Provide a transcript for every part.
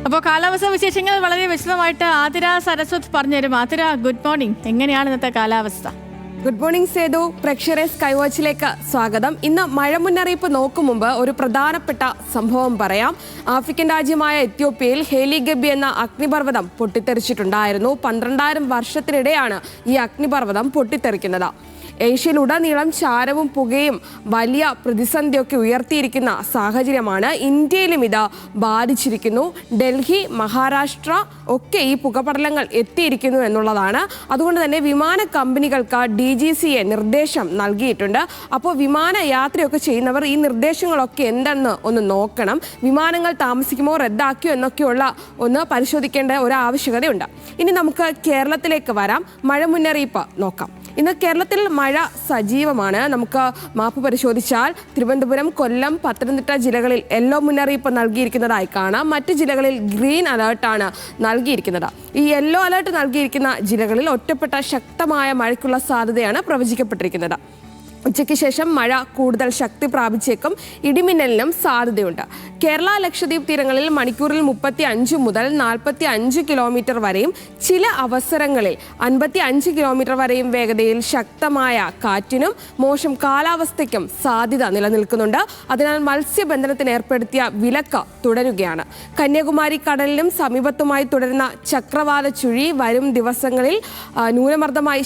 അപ്പോൾ കാലാവസ്ഥ വിശേഷങ്ങൾ വളരെ വിശദമായിട്ട് ആതിര സരസ്വത് പറഞ്ഞുതരും. Athira, good morning. എങ്ങനെയാണ് ഇന്നത്തെ കാലാവസ്ഥ? Good morning Sethu. പ്രേക്ഷകരെ സ്കൈ വാച്ചിലേക്ക് സ്വാഗതം. ഇന്ന് മഴ മുന്നറിയിപ്പ് നോക്കും മുമ്പ് ഒരു പ്രധാനപ്പെട്ട സംഭവം പറയാം. ആഫ്രിക്കൻ രാജ്യമായ എത്യോപ്യയിൽ ഹേലി ഗബി എന്ന അഗ്നിപർവ്വതം പൊട്ടിത്തെറിച്ചിട്ടുണ്ടായിരുന്നു. 12,000 വർഷത്തിനിടെയാണ് ഈ അഗ്നിപർവ്വതം പൊട്ടിത്തെറിക്കുന്നത്. ഏഷ്യയിലുടനീളം ചാരവും പുകയും വലിയ പ്രതിസന്ധിയൊക്കെ ഉയർത്തിയിരിക്കുന്ന സാഹചര്യമാണ്. ഇന്ത്യയിലും ഇത് ബാധിച്ചിരിക്കുന്നു. ഡൽഹി, മഹാരാഷ്ട്ര ഒക്കെ ഈ പുകപടലങ്ങൾ എത്തിയിരിക്കുന്നു എന്നുള്ളതാണ്. അതുകൊണ്ട് തന്നെ വിമാന കമ്പനികൾക്ക് DGCA നിർദ്ദേശം നൽകിയിട്ടുണ്ട്. അപ്പോൾ വിമാന യാത്രയൊക്കെ ചെയ്യുന്നവർ ഈ നിർദ്ദേശങ്ങളൊക്കെ എന്തെന്ന് ഒന്ന് നോക്കണം. വിമാനങ്ങൾ താമസിക്കുമോ റദ്ദാക്കിയോ എന്നൊക്കെയുള്ള ഒന്ന് പരിശോധിക്കേണ്ട ഒരു ആവശ്യകതയുണ്ട്. ഇനി നമുക്ക് കേരളത്തിലേക്ക് വരാം. മഴ മുന്നറിയിപ്പ് നോക്കാം. ഇന്ന് കേരളത്തിൽ മഴ സജീവമാണ്. നമുക്ക് മാപ്പ് പരിശോധിച്ചാൽ തിരുവനന്തപുരം, കൊല്ലം, പത്തനംതിട്ട ജില്ലകളിൽ യെല്ലോ മുന്നറിയിപ്പ് നൽകിയിരിക്കുന്നതായി കാണാം. മറ്റ് ജില്ലകളിൽ ഗ്രീൻ അലേർട്ടാണ് നൽകിയിരിക്കുന്നത്. ഈ യെല്ലോ അലേർട്ട് നൽകിയിരിക്കുന്ന ജില്ലകളിൽ ഒറ്റപ്പെട്ട ശക്തമായ മഴയ്ക്കുള്ള സാധ്യതയാണ് പ്രവചിക്കപ്പെട്ടിരിക്കുന്നത്. ഉച്ചയ്ക്ക് ശേഷം മഴ കൂടുതൽ ശക്തി പ്രാപിച്ചേക്കും. ഇടിമിന്നലിനും സാധ്യതയുണ്ട്. കേരള ലക്ഷദ്വീപ് തീരങ്ങളിൽ മണിക്കൂറിൽ 35 മുതൽ 45 കിലോമീറ്റർ വരെയും ചില അവസരങ്ങളിൽ 55 കിലോമീറ്റർ വരെയും വേഗതയിൽ ശക്തമായ കാറ്റിനും മോശം കാലാവസ്ഥയ്ക്കും സാധ്യത നിലനിൽക്കുന്നുണ്ട്. അതിനാൽ മത്സ്യബന്ധനത്തിന് ഏർപ്പെടുത്തിയ വിലക്ക് തുടരുകയാണ്. കന്യാകുമാരി കടലിലും സമീപത്തുമായി തുടരുന്ന ചക്രവാത ചുഴി വരും ദിവസങ്ങളിൽ ന്യൂനമർദ്ദമായി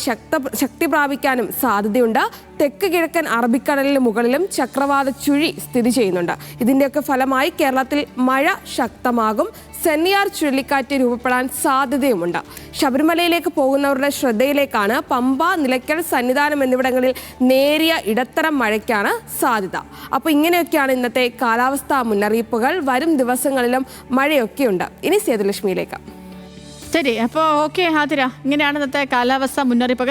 ശക്തി പ്രാപിക്കാനും സാധ്യതയുണ്ട്. തെക്ക് കിഴക്കൻ അറബിക്കടലിന് മുകളിലും ചക്രവാത ചുഴി സ്ഥിതി ചെയ്യുന്നുണ്ട്. ഇതിന്റെയൊക്കെ ഫലമായി കേരളത്തിൽ മഴ ശക്തമാകും. സെന്നിയാർ ചുഴലിക്കാറ്റ് രൂപപ്പെടാൻ സാധ്യതയുമുണ്ട്. ശബരിമലയിലേക്ക് പോകുന്നവരുടെ ശ്രദ്ധയിലേക്കാണ്. പമ്പ, നിലയ്ക്കൽ, സന്നിധാനം എന്നിവിടങ്ങളിൽ നേരിയ ഇടത്തരം മഴയ്ക്കാണ് സാധ്യത. അപ്പോൾ ഇങ്ങനെയൊക്കെയാണ് ഇന്നത്തെ കാലാവസ്ഥാ മുന്നറിയിപ്പുകൾ. വരും ദിവസങ്ങളിലും മഴയൊക്കെയുണ്ട്. ഇനി സേതുലക്ഷ്മിയിലേക്ക്. ശരി, അപ്പോൾ ഓക്കെ ആതിര, ഇങ്ങനെയാണ് ഇന്നത്തെ കാലാവസ്ഥ മുന്നറിയിപ്പ്.